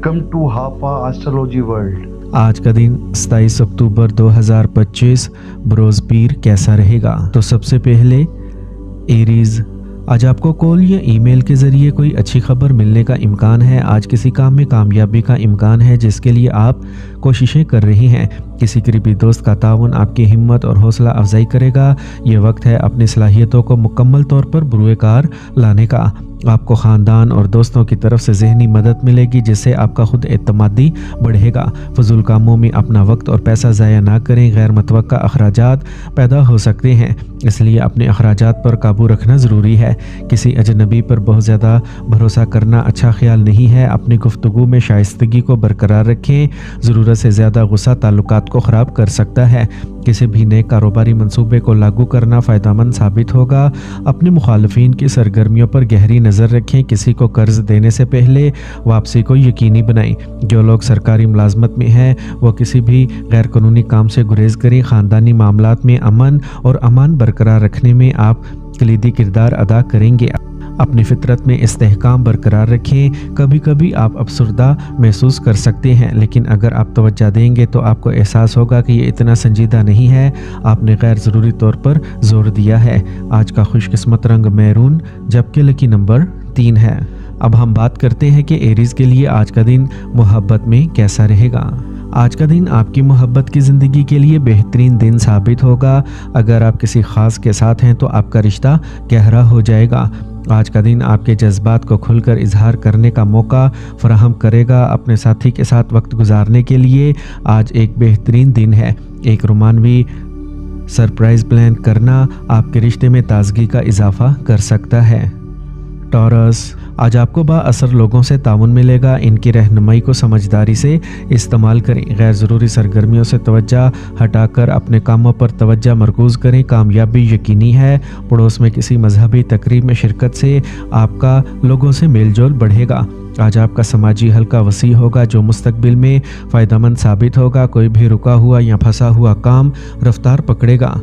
Welcome to Hafa Astrology World. आज का दिन 27 अक्टूबर 2025 बरोज पीर कैसा रहेगा। तो सबसे पहले एरीज, आज आपको कॉल या ईमेल के ज़रिए कोई अच्छी खबर मिलने का इम्कान है। आज किसी काम में कामयाबी का इम्कान है जिसके लिए आप कोशिशें कर रहे हैं। किसी करीबी दोस्त का ताउन आपकी हिम्मत और हौसला अफजाई करेगा। ये वक्त है अपनी सलाहियतों को मुकम्मल तौर पर बुरुए कार लाने का। आपको ख़ानदान और दोस्तों की तरफ से ज़हनी मदद मिलेगी जिससे आपका खुद एतमादी बढ़ेगा। फजूल कामों में अपना वक्त और पैसा ज़ाया ना करें। गैर मुतवक्का अखराजात पैदा हो सकते हैं, इसलिए अपने अखराजात पर काबू रखना ज़रूरी है। किसी अजनबी पर बहुत ज़्यादा भरोसा करना अच्छा ख्याल नहीं है। अपनी गुफ्तगू में शाइस्तगी को बरकरार रखें। ज़रूरत से ज़्यादा गुस्सा ताल्लुकात को ख़राब कर सकता है। किसी भी नए कारोबारी मंसूबे को लागू करना फ़ायदेमंद साबित होगा। अपने मुखालफिन की सरगर्मियों पर गहरी नज़र रखें। किसी को कर्ज देने से पहले वापसी को यकीनी बनाएं। जो लोग सरकारी मुलाजमत में हैं वो किसी भी गैर कानूनी काम से गुरेज करें। ख़ानदानी मामलात में अमन और अमान बरकरार रखने में आप कलीदी किरदार अदा करेंगे। अपनी फितरत में इस्तेहकाम बरकरार रखें। कभी कभी आप अफसरदा महसूस कर सकते हैं, लेकिन अगर आप तवज्जो देंगे तो आपको एहसास होगा कि ये इतना संजीदा नहीं है। आपने गैर ज़रूरी तौर पर जोर दिया है। आज का खुशकिस्मत रंग मैरून जबकि लकी नंबर 3 है। अब हम बात करते हैं कि एरीज के लिए आज का दिन मोहब्बत में कैसा रहेगा। आज का दिन आपकी मोहब्बत की ज़िंदगी के लिए बेहतरीन दिन साबित होगा। अगर आप किसी ख़ास के साथ हैं तो आपका रिश्ता गहरा हो जाएगा। आज का दिन आपके जज्बात को खुलकर इजहार करने का मौका फराहम करेगा। अपने साथी के साथ वक्त गुजारने के लिए आज एक बेहतरीन दिन है। एक रोमानवी सरप्राइज़ प्लान करना आपके रिश्ते में ताजगी का इजाफा कर सकता है। टॉरस, आज आपको बाअसर लोगों से ताउन मिलेगा। इनकी रहनुमाई को समझदारी से इस्तेमाल करें। गैर ज़रूरी सरगर्मियों से तवज्जो हटाकर अपने कामों पर तवज्जो मरकूज़ करें। कामयाबी यकीनी है। पड़ोस में किसी मजहबी तकरीब में शिरकत से आपका लोगों से मेल जोल बढ़ेगा। आज आपका समाजी हल्का वसी होगा जो मुस्तकबिल में फ़ायदेमंद साबित होगा। कोई भी रुका हुआ या फंसा हुआ काम रफ्तार पकड़ेगा।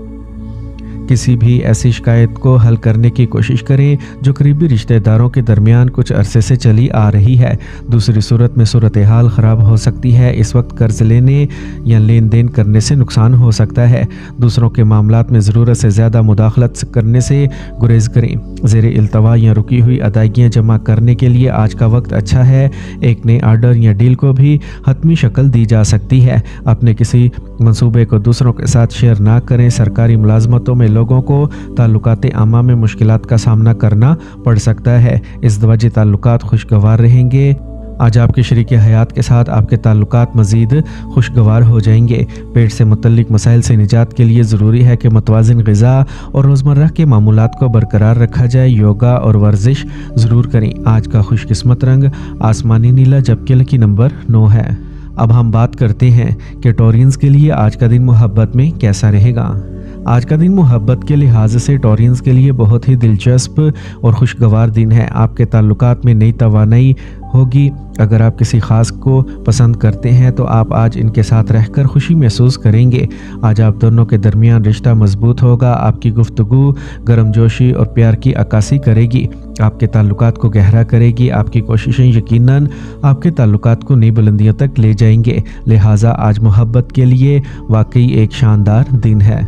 किसी भी ऐसी शिकायत को हल करने की कोशिश करें जो करीबी रिश्तेदारों के दरमियान कुछ अरसे से चली आ रही है। दूसरी सूरत में सूरत हाल ख़राब हो सकती है। इस वक्त कर्ज लेने या लेन देन करने से नुकसान हो सकता है। दूसरों के मामलात में ज़रूरत से ज़्यादा मुदाखलत करने से गुरेज करें। ज़ेर इल्तवा या रुकी हुई अदायगियाँ जमा करने के लिए आज का वक्त अच्छा है। एक नए आर्डर या डील को भी हतमी शक्ल दी जा सकती है। अपने किसी मंसूबे को दूसरों के साथ शेयर ना करें। सरकारी मुलाजमतों में लोगों को ताल्लुकात आमा में मुश्किलात का सामना करना पड़ सकता है। इस वजह ताल्लुकात खुशगवार रहेंगे। आज आपके शरीके हयात के साथ आपके ताल्लुकात मज़ीद खुशगवार हो जाएंगे। पेट से मुतल्लिक मसाइल से निजात के लिए ज़रूरी है कि मुतवाज़िन ग़िज़ा और रोज़मर्रा के मामूलात को बरकरार रखा जाए। योगा और वर्जिश ज़रूर करें। आज का खुशकिस्मत रंग आसमानी नीला जबकि लकी नंबर 9 है। अब हम बात करते हैं कि टॉरियंस के लिए आज का दिन मोहब्बत में कैसा रहेगा। आज का दिन मोहब्बत के लिहाज से टॉरियंस के लिए बहुत ही दिलचस्प और खुशगवार दिन है। आपके ताल्लुकात में नई तवानाई होगी। अगर आप किसी ख़ास को पसंद करते हैं तो आप आज इनके साथ रहकर खुशी महसूस करेंगे। आज आप दोनों के दरमियान रिश्ता मजबूत होगा। आपकी गुफ्तगू गर्मजोशी और प्यार की अक्कासी करेगी। आपके ताल्लुकात को गहरा करेगी। आपकी कोशिशें यकीनन आपके ताल्लुकात को नई बुलंदियों तक ले जाएंगे। लिहाजा आज मोहब्बत के लिए वाकई एक शानदार दिन है।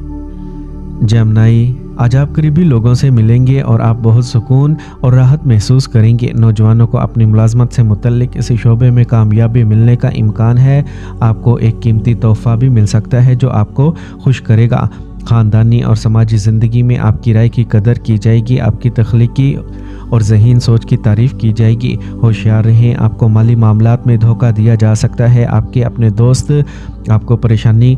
जेमिनी, आज आप करीबी लोगों से मिलेंगे और आप बहुत सुकून और राहत महसूस करेंगे। नौजवानों को अपनी मुलाजमत से मुतल्लिक किसी शोबे में कामयाबी मिलने का इम्कान है। आपको एक कीमती तोहफ़ा भी मिल सकता है जो आपको खुश करेगा। ख़ानदानी और समाजी ज़िंदगी में आपकी राय की कदर की जाएगी। आपकी तख्लीकी और ज़हीन सोच की तारीफ़ की जाएगी। होशियार रहें, आपको माली मामलात में धोखा दिया जा सकता है। आपके अपने दोस्त आपको परेशानी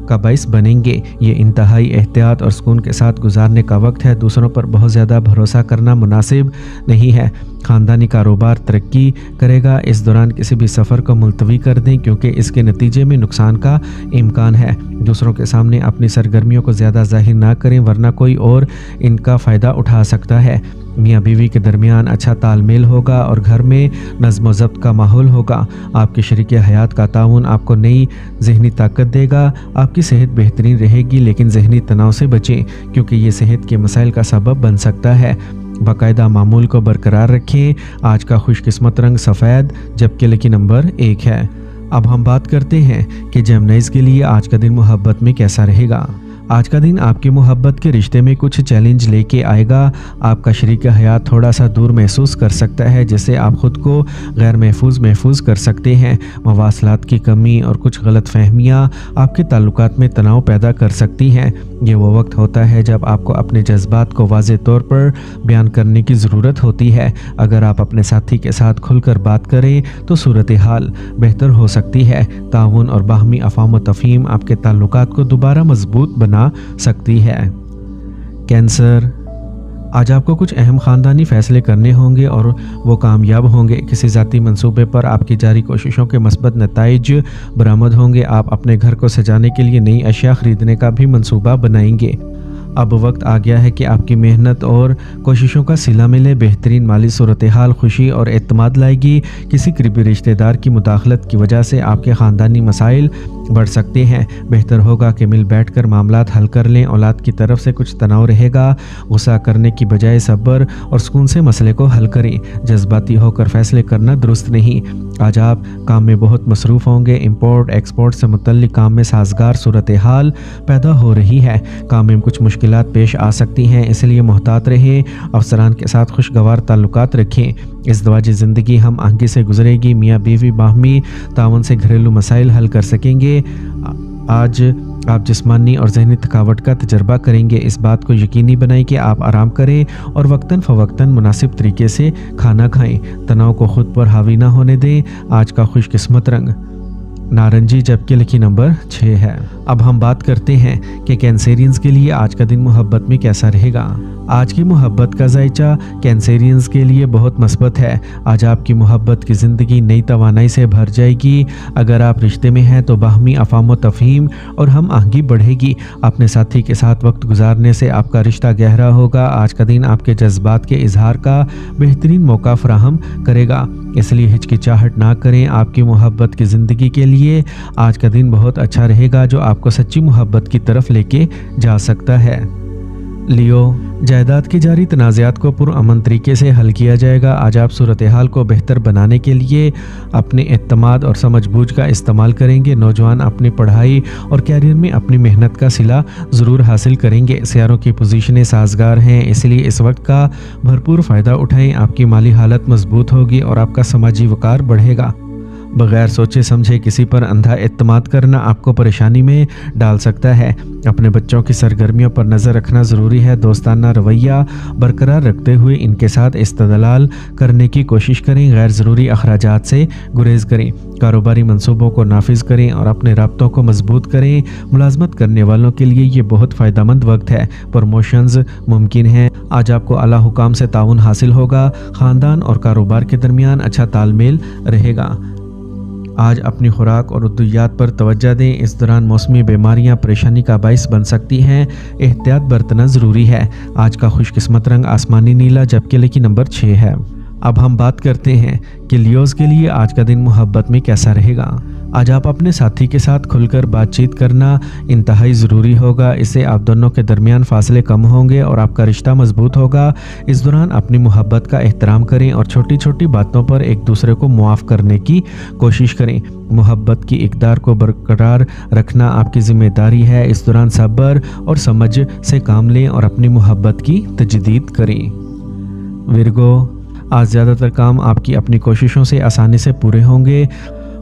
का बाइस बनेंगे। ये इंतहाई एहतियात और सुकून के साथ गुजारने का वक्त है। दूसरों पर बहुत ज़्यादा भरोसा करना मुनासिब नहीं है। ख़ानदानी कारोबार तरक्की करेगा। इस दौरान किसी भी सफ़र को मुलतवी कर दें क्योंकि इसके नतीजे में नुकसान का इम्कान है। दूसरों के सामने अपनी सरगर्मियों को ज़्यादा ज़ाहिर ना करें वरना कोई और इनका फ़ायदा उठा सकता है। मियाँ बीवी के दरमियान अच्छा तालमेल होगा और घर में नज़्म व ज़ब्त का माहौल होगा। आपके शरीके हयात का ताउन आपको नई ज़हनी ताकत देगा। आपकी सेहत बेहतरीन रहेगी लेकिन ज़हनी तनाव से बचें क्योंकि ये सेहत के मसाइल का सबब बन सकता है। बाकायदा मामूल को बरकरार रखें। आज का खुशकिस्मत रंग सफ़ेद जबकि लकी नंबर 1 है। अब हम बात करते हैं कि जेमिनीज़ के लिए आज का दिन मोहब्बत में कैसा रहेगा। आज का दिन आपकी मोहब्बत के रिश्ते में कुछ चैलेंज लेके आएगा। आपका शरीक हयात थोड़ा सा दूर महसूस कर सकता है, जिससे आप ख़ुद को गैर महफूज कर सकते हैं। मवासलात की कमी और कुछ गलत फहमियाँ आपके ताल्लुकात में तनाव पैदा कर सकती हैं। ये वो वक्त होता है जब आपको अपने जज्बात को वाज़ेह तौर पर बयान करने की ज़रूरत होती है। अगर आप अपने साथी के साथ खुलकर बात करें तो सूरत हाल बेहतर हो सकती है। ताउन और बाहमी अफ़ाम व तफ़हीम आपके ताल्लुकात को दोबारा मजबूत बना सकती है। कैंसर, आज आपको कुछ अहम ख़ानदानी फ़ैसले करने होंगे और वो कामयाब होंगे। किसी ज़ाती मंसूबे पर आपकी जारी कोशिशों के मस्बत नताइज बरामद होंगे। आप अपने घर को सजाने के लिए नई अशिया ख़रीदने का भी मंसूबा बनाएंगे। अब वक्त आ गया है कि आपकी मेहनत और कोशिशों का सिला मिले। बेहतरीन माली सूरत हाल खुशी और एतमाद लाएगी। किसी करीबी रिश्तेदार की मुदाखलत की वजह से आपके ख़ानदानी मसाइल बढ़ सकते हैं। बेहतर होगा कि मिल बैठ कर मामलात हल कर लें। औलाद की तरफ से कुछ तनाव रहेगा। गुस्सा करने की बजाय सब्र और सुकून से मसले को हल करें। जज्बाती होकर फैसले करना दुरुस्त नहीं। आज आप काम में बहुत मसरूफ़ होंगे। इंपोर्ट एक्सपोर्ट से मुतल्लिक काम में साजगार सूरत हाल पैदा हो रही है। काम में कुछ मुश्किलात पेश आ सकती हैं, इसलिए मोहतात रहें। अफसरान के साथ खुशगवार ताल्लुकात रखें। इस दवाजी ज़िंदगी हम आगे से गुजरेगी। मियाँ बीवी बाहमी तावन से घरेलू मसाइल हल कर सकेंगे। आज आप जिस्मानी और जहनी थकावट का तजर्बा करेंगे। इस बात को यकीनी बनाएं कि आप आराम करें और वक्तन फ़वक्तन मुनासिब तरीके से खाना खाएं। तनाव को खुद पर हावी ना होने दें। आज का खुशकिस्मत रंग नारंगी जबकि लकी नंबर 6 है। अब हम बात करते हैं कि कैंसेरियंस के लिए आज का दिन मोहब्बत में कैसा रहेगा। आज की मोहब्बत का जायचा कैंसेरियंस के लिए बहुत मस्बत है। आज आपकी मोहब्बत की ज़िंदगी नई तवानाई से भर जाएगी। अगर आप रिश्ते में हैं तो बाहमी अफ़ाम व तफ़हीम और हम आहंगी बढ़ेगी। अपने साथी के साथ वक्त गुजारने से आपका रिश्ता गहरा होगा। आज का दिन आपके जज्बात के इजहार का बेहतरीन मौका फराहम करेगा, इसलिए हिचकिचाहट ना करें। आपकी मोहब्बत की ज़िंदगी के लिए आज का दिन बहुत अच्छा रहेगा, जो आपको सच्ची मोहब्बत की तरफ लेके जा सकता है। लियो, जायदाद की जारी तनाज़ात को पुरअमन तरीके से हल किया जाएगा। आज आप सूरत हाल को बेहतर बनाने के लिए अपने एतमाद और समझबूझ का इस्तेमाल करेंगे। नौजवान अपनी पढ़ाई और कैरियर में अपनी मेहनत का सिला ज़रूर हासिल करेंगे। सियारों की पोजीशनें साजगार हैं, इसलिए इस वक्त का भरपूर फ़ायदा उठाएं। आपकी माली हालत मजबूत होगी और आपका समाजी वक़ार बढ़ेगा। बगैर सोचे समझे किसी पर अंधा एतमाद करना आपको परेशानी में डाल सकता है। अपने बच्चों की सरगर्मियों पर नज़र रखना ज़रूरी है। दोस्ताना रवैया बरकरार रखते हुए इनके साथ इस्तदलाल करने की कोशिश करें। गैर ज़रूरी अखराजात से गुरेज करें। कारोबारी मंसूबों को नाफिज करें और अपने राब्तों को मजबूत करें। मुलाजमत करने वालों के लिए ये बहुत फ़ायदेमंद वक्त है। प्रमोशंस मुमकिन हैं। आज आपको आला हुकाम से ताउन हासिल होगा। ख़ानदान और कारोबार के दरमियान अच्छा तालमेल रहेगा। आज अपनी खुराक और अद्वियात पर तवज्जो दें। इस दौरान मौसमी बीमारियां परेशानी का बाइस बन सकती हैं। एहतियात बरतना ज़रूरी है। आज का खुशकिस्मत रंग आसमानी नीला जबकि लकी नंबर 6 है। अब हम बात करते हैं कि लियोज़ के लिए आज का दिन मोहब्बत में कैसा रहेगा। आज आप अपने साथी के साथ खुलकर बातचीत करना इंतहाई ज़रूरी होगा। इससे आप दोनों के दरमियान फासले कम होंगे और आपका रिश्ता मजबूत होगा। इस दौरान अपनी मोहब्बत का एहतराम करें और छोटी छोटी बातों पर एक दूसरे को मुआफ़ करने की कोशिश करें। मोहब्बत की इक़दार को बरकरार रखना आपकी ज़िम्मेदारी है। इस दौरान सब्र और समझ से काम लें और अपनी मोहब्बत की तजदीद करें। विर्गो, आज ज़्यादातर काम आपकी अपनी कोशिशों से आसानी से पूरे होंगे।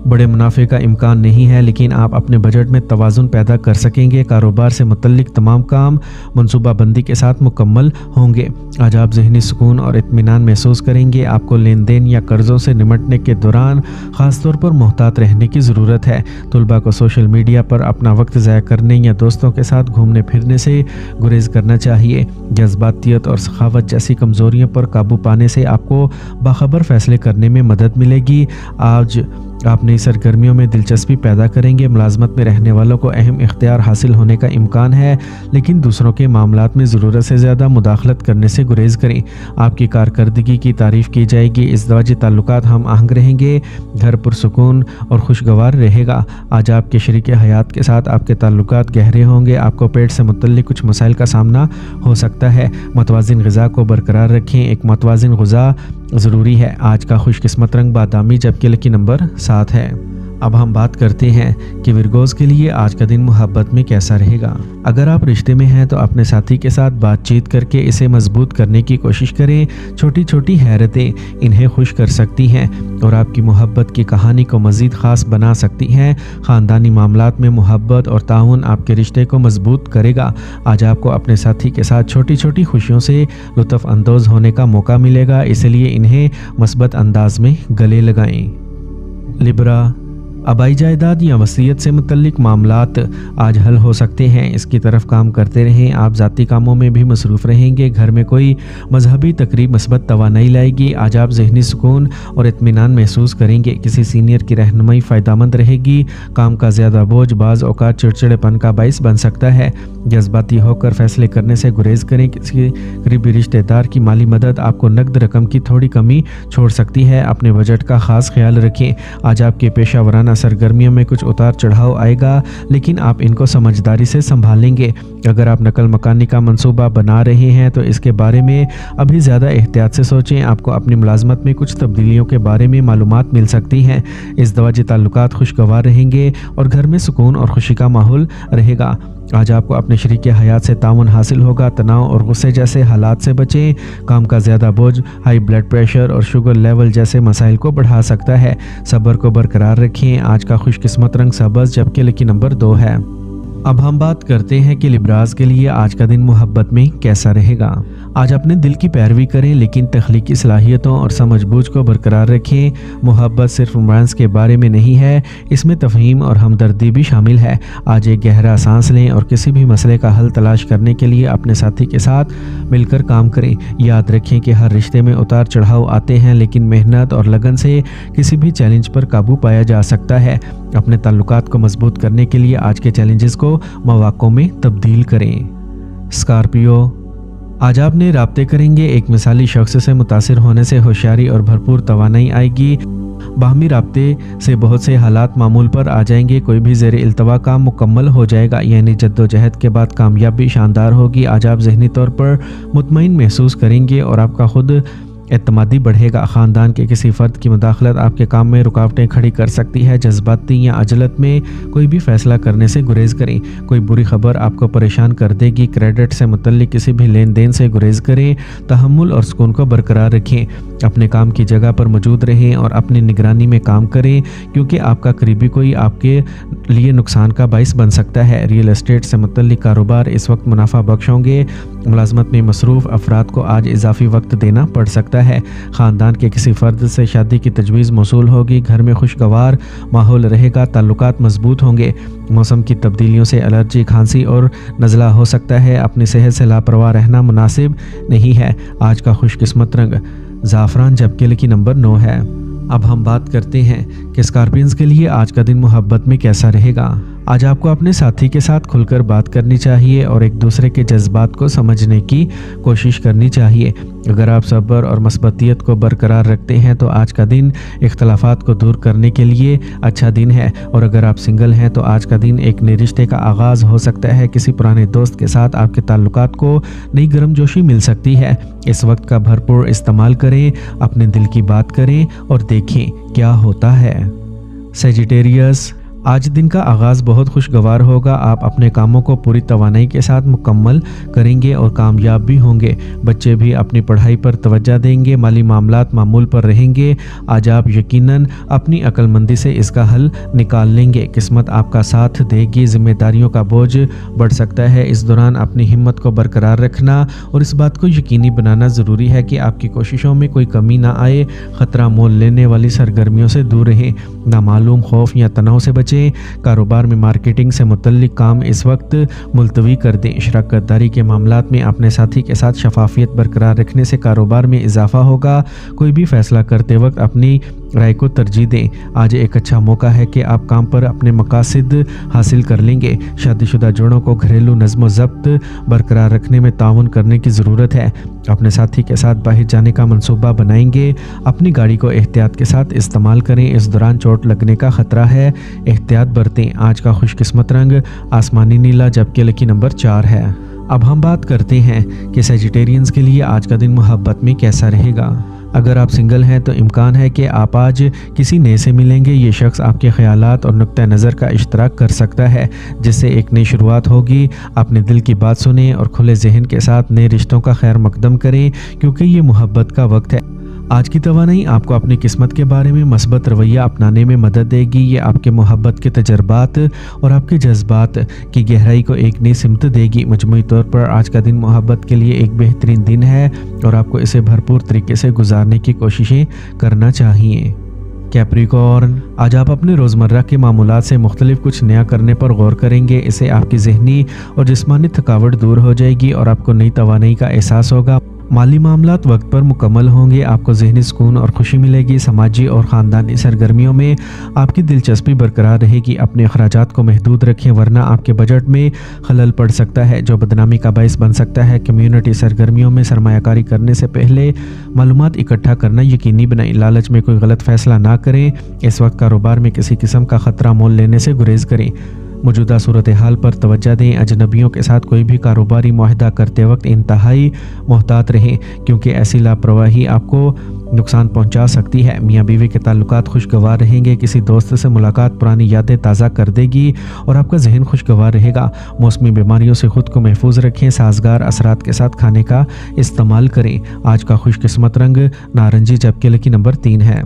बड़े मुनाफे का इम्कान नहीं है, लेकिन आप अपने बजट में तवाज़ुन पैदा कर सकेंगे। कारोबार से मुतल्लिक तमाम काम मनसूबाबंदी के साथ मुकम्मल होंगे। आज आप जहनी सुकून और इत्मीनान महसूस करेंगे। आपको लेन देन या कर्ज़ों से निमटने के दौरान ख़ास तौर पर मोहतात रहने की ज़रूरत है। तलबा को सोशल मीडिया पर अपना वक्त ज़ाया करने या दोस्तों के साथ घूमने फिरने से गुरेज करना चाहिए। जज्बातियत और सखावत जैसी कमज़ोरियों पर काबू पाने से आपको बाखबर फ़ैसले करने में मदद मिलेगी। आज آپ نئی سرگرمیوں میں دلچسپی پیدا کریں گے۔ ملازمت میں رہنے والوں کو اہم اختیار حاصل ہونے کا امکان ہے، لیکن دوسروں کے معاملات میں ضرورت سے زیادہ مداخلت کرنے سے گریز کریں۔ آپ کی کارکردگی کی تعریف کی جائے گی۔ ازدواجی تعلقات ہم آہنگ رہیں گے، گھر پرسکون اور خوشگوار رہے گا۔ آج آپ کے شریک حیات کے ساتھ آپ کے تعلقات گہرے ہوں گے۔ آپ کو پیٹ سے متعلق کچھ مسائل کا سامنا ہو سکتا ہے۔ متوازن غذا کو برقرار رکھیں۔ ایک متوازن غذا ضروری ہے۔ آج کا خوش قسمت رنگ بادامی جبکہ لکی نمبر 7 ہے۔ اب ہم بات کرتے ہیں کہ ورگوز کے لیے آج کا دن محبت میں کیسا رہے گا۔ اگر آپ رشتے میں ہیں تو اپنے ساتھی کے ساتھ بات چیت کر کے اسے مضبوط کرنے کی کوشش کریں۔ چھوٹی چھوٹی حیرتیں انہیں خوش کر سکتی ہیں اور آپ کی محبت کی کہانی کو مزید خاص بنا سکتی ہیں۔ خاندانی معاملات میں محبت اور تعاون آپ کے رشتے کو مضبوط کرے گا۔ آج آپ کو اپنے ساتھی کے ساتھ چھوٹی چھوٹی خوشیوں سے لطف اندوز ہونے کا موقع ملے گا، اس لیے انہیں مثبت انداز میں گلے لگائیں۔ لبرا، آبائی جائیداد یا وصیت سے متعلق معاملات آج حل ہو سکتے ہیں، اس کی طرف کام کرتے رہیں۔ آپ ذاتی کاموں میں بھی مصروف رہیں گے۔ گھر میں کوئی مذہبی تقریب مثبت توانائی لائے گی۔ آج آپ ذہنی سکون اور اطمینان محسوس کریں گے۔ کسی سینئر کی رہنمائی فائدہ مند رہے گی۔ کام کا زیادہ بوجھ بعض اوقات چڑچڑے پن کا باعث بن سکتا ہے۔ جذباتی ہو کر فیصلے کرنے سے گریز کریں۔ کسی قریبی رشتہ دار کی مالی مدد آپ کو نقد رقم کی تھوڑی کمی چھوڑ سکتی ہے۔ اپنے بجٹ کا خاص خیال رکھیں۔ آج آپ کے پیشہ ورانہ سرگرمیوں میں کچھ اتار چڑھاؤ آئے گا، لیکن آپ ان کو سمجھداری سے سنبھالیں گے۔ اگر آپ نقل مکانی کا منصوبہ بنا رہے ہیں تو اس کے بارے میں ابھی زیادہ احتیاط سے سوچیں۔ آپ کو اپنی ملازمت میں کچھ تبدیلیوں کے بارے میں معلومات مل سکتی ہیں۔ ازدواجی تعلقات خوشگوار رہیں گے اور گھر میں سکون اور خوشی کا ماحول رہے گا۔ آج آپ کو اپنے شریک حیات سے تعاون حاصل ہوگا۔ تناؤ اور غصے جیسے حالات سے بچیں۔ کام کا زیادہ بوجھ ہائی بلڈ پریشر اور شوگر لیول جیسے مسائل کو بڑھا سکتا ہے۔ صبر کو برقرار رکھیں۔ آج کا خوش قسمت رنگ سبز جبکہ لکی نمبر 2 ہے۔ اب ہم بات کرتے ہیں کہ لبراز کے لیے آج کا دن محبت میں کیسا رہے گا۔ آج اپنے دل کی پیروی کریں، لیکن تخلیقی صلاحیتوں اور سمجھ بوجھ کو برقرار رکھیں۔ محبت صرف رومانس کے بارے میں نہیں ہے، اس میں تفہیم اور ہمدردی بھی شامل ہے۔ آج ایک گہرا سانس لیں اور کسی بھی مسئلے کا حل تلاش کرنے کے لیے اپنے ساتھی کے ساتھ مل کر کام کریں۔ یاد رکھیں کہ ہر رشتے میں اتار چڑھاؤ آتے ہیں، لیکن محنت اور لگن سے کسی بھی چیلنج پر قابو پایا جا سکتا ہے۔ اپنے تعلقات کو مضبوط کرنے کے لیے آج کے چیلنجز کو مواقعوں میں تبدیل کریں۔ اسکارپیو، آج آپ نے رابطے کریں گے۔ ایک مثالی شخص سے متاثر ہونے سے ہوشیاری اور بھرپور توانائی آئے گی۔ باہمی رابطے سے بہت سے حالات معمول پر آ جائیں گے۔ کوئی بھی زیر التوا کام مکمل ہو جائے گا، یعنی جد و جہد کے بعد کامیابی شاندار ہوگی۔ آج آپ ذہنی طور پر مطمئن محسوس کریں گے اور آپ کا خود اعتمادی بڑھے گا۔ خاندان کے کسی فرد کی مداخلت آپ کے کام میں رکاوٹیں کھڑی کر سکتی ہے۔ جذباتی یا عجلت میں کوئی بھی فیصلہ کرنے سے گریز کریں۔ کوئی بری خبر آپ کو پریشان کر دے گی۔ کریڈٹ سے متعلق کسی بھی لین دین سے گریز کریں۔ تحمل اور سکون کو برقرار رکھیں۔ اپنے کام کی جگہ پر موجود رہیں اور اپنی نگرانی میں کام کریں، کیونکہ آپ کا قریبی کوئی آپ کے لیے نقصان کا باعث بن سکتا ہے۔ ریئل اسٹیٹ سے متعلق کاروبار اس وقت منافع بخش ہوں گے۔ ملازمت میں مصروف افراد کو آج اضافی وقت دینا پڑ سکتا ہے۔ خاندان کے کسی فرد سے شادی کی تجویز موصول ہوگی۔ گھر میں خوشگوار ماحول رہے گا۔ تعلقات مضبوط ہوں گے۔ موسم کی تبدیلیوں سے الرجی، کھانسی اور نزلہ ہو سکتا ہے۔ اپنی صحت سے لاپرواہ رہنا مناسب نہیں ہے۔ آج کا خوش قسمت رنگ زعفران جبکہ لکی نمبر 9 ہے۔ اب ہم بات کرتے ہیں کہ اسکارپینز کے لیے آج کا دن محبت میں کیسا رہے گا۔ آج آپ کو اپنے ساتھی کے ساتھ کھل کر بات کرنی چاہیے اور ایک دوسرے کے جذبات کو سمجھنے کی کوشش کرنی چاہیے۔ اگر آپ صبر اور مثبتیت کو برقرار رکھتے ہیں تو آج کا دن اختلافات کو دور کرنے کے لیے اچھا دن ہے، اور اگر آپ سنگل ہیں تو آج کا دن ایک نئے رشتے کا آغاز ہو سکتا ہے۔ کسی پرانے دوست کے ساتھ آپ کے تعلقات کو نئی گرم جوشی مل سکتی ہے۔ اس وقت کا بھرپور استعمال کریں، اپنے دل کی بات کریں اور دیکھیں کیا ہوتا ہے۔ سیجیٹیریس، آج دن کا آغاز بہت خوشگوار ہوگا۔ آپ اپنے کاموں کو پوری توانائی کے ساتھ مکمل کریں گے اور کامیاب بھی ہوں گے۔ بچے بھی اپنی پڑھائی پر توجہ دیں گے۔ مالی معاملات معمول پر رہیں گے۔ آج آپ یقیناً اپنی عقل مندی سے اس کا حل نکال لیں گے۔ قسمت آپ کا ساتھ دے گی۔ ذمہ داریوں کا بوجھ بڑھ سکتا ہے۔ اس دوران اپنی ہمت کو برقرار رکھنا اور اس بات کو یقینی بنانا ضروری ہے کہ آپ کی کوششوں میں کوئی کمی نہ آئے۔ خطرہ مول لینے والی سرگرمیوں سے دور رہیں۔ نامعلوم خوف یا تناؤ سے بچیں۔ بچیں۔ کاروبار میں مارکیٹنگ سے متعلق کام اس وقت ملتوی کر دیں۔ شراکت داری کے معاملات میں اپنے ساتھی کے ساتھ شفافیت برقرار رکھنے سے کاروبار میں اضافہ ہوگا۔ کوئی بھی فیصلہ کرتے وقت اپنی رائے کو ترجیح دیں۔ آج ایک اچھا موقع ہے کہ آپ کام پر اپنے مقاصد حاصل کر لیں گے۔ شادی شدہ جوڑوں کو گھریلو نظم و ضبط برقرار رکھنے میں تعاون کرنے کی ضرورت ہے۔ اپنے ساتھی کے ساتھ باہر جانے کا منصوبہ بنائیں گے۔ اپنی گاڑی کو احتیاط کے ساتھ استعمال کریں، اس دوران چوٹ لگنے کا خطرہ ہے، احتیاط برتیں۔ آج کا خوش قسمت رنگ آسمانی نیلا جبکہ لکی نمبر 4 ہے۔ اب ہم بات کرتے ہیں کہ سیجیٹیرینز کے لیے آج کا دن محبت میں کیسا رہے گا۔ اگر آپ سنگل ہیں تو امکان ہے کہ آپ آج کسی نئے سے ملیں گے۔ یہ شخص آپ کے خیالات اور نقطہ نظر کا اشتراک کر سکتا ہے، جس سے ایک نئی شروعات ہوگی۔ اپنے دل کی بات سنیں اور کھلے ذہن کے ساتھ نئے رشتوں کا خیر مقدم کریں، کیونکہ یہ محبت کا وقت ہے۔ آج کی توانائی آپ کو اپنی قسمت کے بارے میں مثبت رویہ اپنانے میں مدد دے گی۔ یہ آپ کے محبت کے تجربات اور آپ کے جذبات کی گہرائی کو ایک نئی سمت دے گی۔ مجموعی طور پر آج کا دن محبت کے لیے ایک بہترین دن ہے اور آپ کو اسے بھرپور طریقے سے گزارنے کی کوششیں کرنا چاہیے۔ کیپریکورن، آج آپ اپنے روزمرہ کے معمولات سے مختلف کچھ نیا کرنے پر غور کریں گے۔ اسے آپ کی ذہنی اور جسمانی تھکاوٹ دور ہو جائے گی اور آپ کو نئی توانائی کا احساس ہوگا۔ مالی معاملات وقت پر مکمل ہوں گے، آپ کو ذہنی سکون اور خوشی ملے گی۔ سماجی اور خاندانی سرگرمیوں میں آپ کی دلچسپی برقرار رہے گی۔ اپنے اخراجات کو محدود رکھیں ورنہ آپ کے بجٹ میں خلل پڑ سکتا ہے، جو بدنامی کا باعث بن سکتا ہے۔ کمیونٹی سرگرمیوں میں سرمایہ کاری کرنے سے پہلے معلومات اکٹھا کرنا یقینی بنائیں۔ لالچ میں کوئی غلط فیصلہ نہ کریں۔ اس وقت کاروبار میں کسی قسم کا خطرہ مول لینے سے گریز کریں۔ موجودہ صورتحال پر توجہ دیں۔ اجنبیوں کے ساتھ کوئی بھی کاروباری معاہدہ کرتے وقت انتہائی محتاط رہیں، کیونکہ ایسی لاپرواہی آپ کو نقصان پہنچا سکتی ہے۔ میاں بیوی کے تعلقات خوشگوار رہیں گے۔ کسی دوست سے ملاقات پرانی یادیں تازہ کر دے گی اور آپ کا ذہن خوشگوار رہے گا۔ موسمی بیماریوں سے خود کو محفوظ رکھیں۔ سازگار اثرات کے ساتھ کھانے کا استعمال کریں۔ آج کا خوش قسمت رنگ نارنجی جبکہ لکی نمبر 3 ہے۔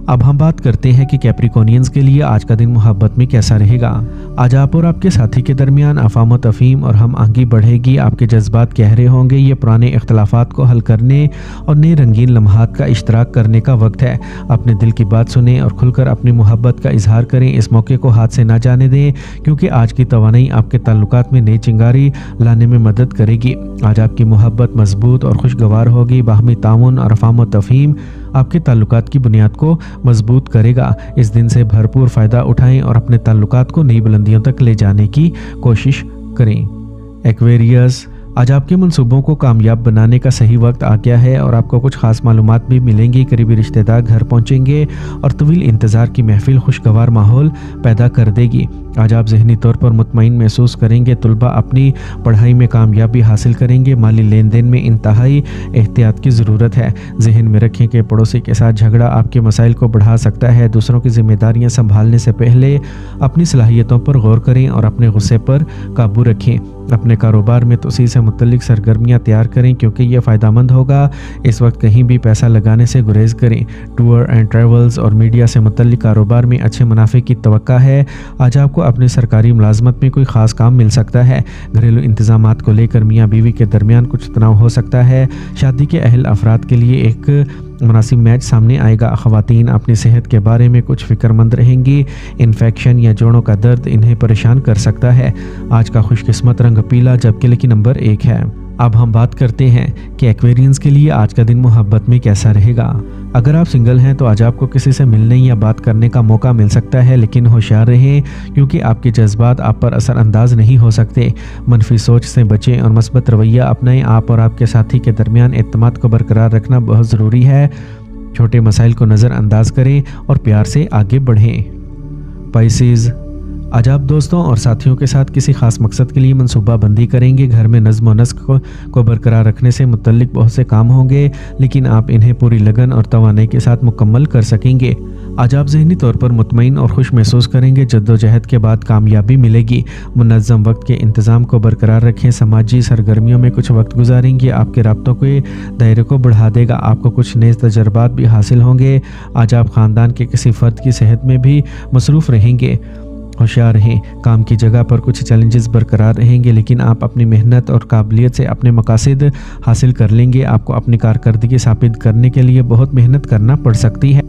اب ہم بات کرتے ہیں کہ کیپریکونینز کے لیے آج کا دن محبت میں کیسا رہے گا۔ آج آپ اور آپ کے ساتھی کے درمیان افہام و تفہیم اور ہم آہنگی بڑھے گی۔ آپ کے جذبات گہرے ہوں گے۔ یہ پرانے اختلافات کو حل کرنے اور نئے رنگین لمحات کا اشتراک کرنے کا وقت ہے۔ اپنے دل کی بات سنیں اور کھل کر اپنی محبت کا اظہار کریں۔ اس موقع کو ہاتھ سے نہ جانے دیں، کیونکہ آج کی توانائی آپ کے تعلقات میں نئی چنگاری لانے میں مدد کرے گی۔ آج آپ کی محبت مضبوط اور خوشگوار ہوگی۔ باہمی تعاون اور افہام و تفہیم آپ کے تعلقات کی بنیاد کو مضبوط کرے گا۔ اس دن سے بھرپور فائدہ اٹھائیں اور اپنے تعلقات کو نئی بلندیوں تک لے جانے کی کوشش کریں۔ ایکویریس، آج آپ کے منصوبوں کو کامیاب بنانے کا صحیح وقت آ گیا ہے اور آپ کو کچھ خاص معلومات بھی ملیں گی۔ قریبی رشتہ دار گھر پہنچیں گے اور طویل انتظار کی محفل خوشگوار ماحول پیدا کر دے گی۔ آج آپ ذہنی طور پر مطمئن محسوس کریں گے۔ طلباء اپنی پڑھائی میں کامیابی حاصل کریں گے۔ مالی لین دین میں انتہائی احتیاط کی ضرورت ہے۔ ذہن میں رکھیں کہ پڑوسی کے ساتھ جھگڑا آپ کے مسائل کو بڑھا سکتا ہے۔ دوسروں کی ذمہ داریاں سنبھالنے سے پہلے اپنی صلاحیتوں پر غور کریں اور اپنے غصے پر قابو رکھیں۔ اپنے کاروبار میں توسیع سے متعلق سرگرمیاں تیار کریں، کیونکہ یہ فائدہ مند ہوگا۔ اس وقت کہیں بھی پیسہ لگانے سے گریز کریں۔ ٹور اینڈ ٹریولز اور میڈیا سے متعلق کاروبار میں اچھے منافع کی توقع ہے۔ آج آپ کو اپنی سرکاری ملازمت میں کوئی خاص کام مل سکتا ہے۔ گھریلو انتظامات کو لے کر میاں بیوی کے درمیان کچھ تناؤ ہو سکتا ہے۔ شادی کے اہل افراد کے لیے ایک مناسب میچ سامنے آئے گا۔ خواتین اپنی صحت کے بارے میں کچھ فکر مند رہیں گی۔ انفیکشن یا جوڑوں کا درد انہیں پریشان کر سکتا ہے۔ آج کا خوش قسمت رنگ پیلا جبکہ لکی نمبر 1 ہے۔ اب ہم بات کرتے ہیں کہ ایکویرینز کے لیے آج کا دن محبت میں کیسا رہے گا۔ اگر آپ سنگل ہیں تو آج آپ کو کسی سے ملنے یا بات کرنے کا موقع مل سکتا ہے، لیکن ہوشیار رہیں، کیونکہ آپ کے جذبات آپ پر اثر انداز نہیں ہو سکتے۔ منفی سوچ سے بچیں اور مثبت رویہ اپنائیں۔ آپ اور آپ کے ساتھی کے درمیان اعتماد کو برقرار رکھنا بہت ضروری ہے۔ چھوٹے مسائل کو نظر انداز کریں اور پیار سے آگے بڑھیں۔ پائسیز، آج آپ دوستوں اور ساتھیوں کے ساتھ کسی خاص مقصد کے لیے منصوبہ بندی کریں گے۔ گھر میں نظم و نسق کو برقرار رکھنے سے متعلق بہت سے کام ہوں گے، لیکن آپ انہیں پوری لگن اور توانائی کے ساتھ مکمل کر سکیں گے۔ آج آپ ذہنی طور پر مطمئن اور خوش محسوس کریں گے۔ جدوجہد کے بعد کامیابی ملے گی۔ منظم وقت کے انتظام کو برقرار رکھیں۔ سماجی سرگرمیوں میں کچھ وقت گزاریں گے۔ آپ کے رابطوں کے دائرے کو بڑھا دے گا۔ آپ کو کچھ نئے تجربات بھی حاصل ہوں گے۔ آج آپ خاندان کے کسی فرد کی صحت میں بھی مصروف رہیں گے۔ ہوشیار رہیں، کام کی جگہ پر کچھ چیلنجز برقرار رہیں گے، لیکن آپ اپنی محنت اور قابلیت سے اپنے مقاصد حاصل کر لیں گے۔ آپ کو اپنی کارکردگی ثابت کرنے کے لیے بہت محنت کرنا پڑ سکتی ہے۔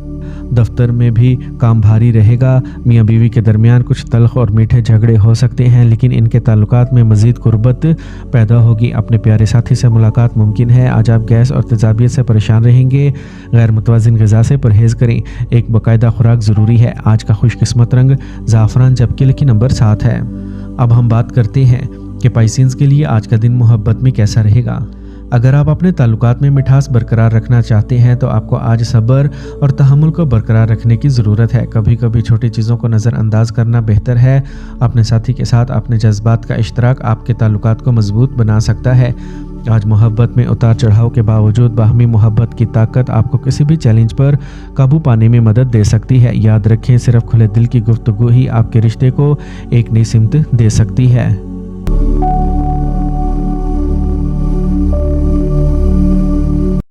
दफ्तर में भी काम भारी रहेगा। मियाँ बीवी के दरमियान कुछ तल्ख और मीठे झगड़े हो सकते हैं, लेकिन इनके ताल्लुकात में मज़ीद कुर्बत पैदा होगी। अपने प्यारे साथी से मुलाकात मुमकिन है। आज आप गैस और तेज़ाबियत से परेशान रहेंगे। गैर मुतवाज़िन ग़िज़ा से परहेज़ करें। एक बाकायदा खुराक ज़रूरी है। आज का खुशकिस्मत रंग ज़ाफ़रान, जबकि लकी नंबर 7 है। अब हम बात करते हैं कि पाइसेंस के लिए आज का दिन मोहब्बत में कैसा रहेगा। अगर आप अपने ताल्लुकात में मिठास बरकरार रखना चाहते हैं तो आपको आज सब्र और तहम्मुल को बरकरार रखने की ज़रूरत है। कभी कभी छोटी चीज़ों को नज़रअंदाज करना बेहतर है। अपने साथी के साथ अपने जज्बात का इश्तराक आपके ताल्लुकात को मजबूत बना सकता है। आज मोहब्बत में उतार चढ़ाव के बावजूद बाहमी मोहब्बत की ताकत आपको किसी भी चैलेंज पर काबू पाने में मदद दे सकती है। याद रखें, सिर्फ खुले दिल की गुफ्तगू ही आपके रिश्ते को एक नई सिमत दे सकती है।